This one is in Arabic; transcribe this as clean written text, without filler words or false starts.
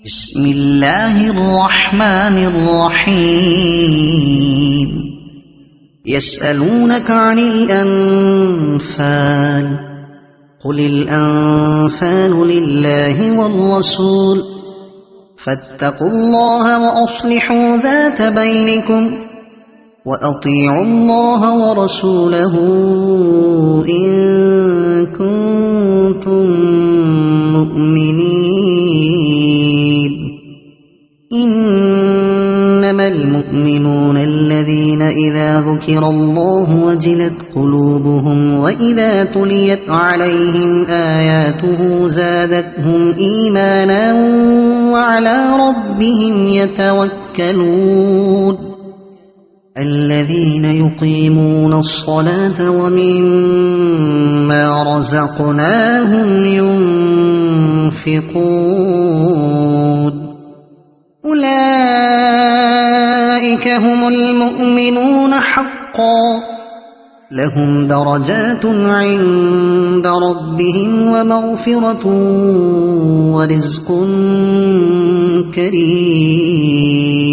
بسم الله الرحمن الرحيم يسألونك عن الأنفال قل الأنفال لله والرسول فاتقوا الله وأصلحوا ذات بينكم وأطيعوا الله ورسوله إن كنتم مؤمنين إنما المؤمنون الذين إذا ذكر الله وجلت قلوبهم وإذا تليت عليهم آياته زادتهم إيمانا وعلى ربهم يتوكلون الذين يقيمون الصلاة ومما رزقناهم ينفقون أولئك هم المؤمنون حقا لهم درجات عند ربهم ومغفرة ورزق كريم.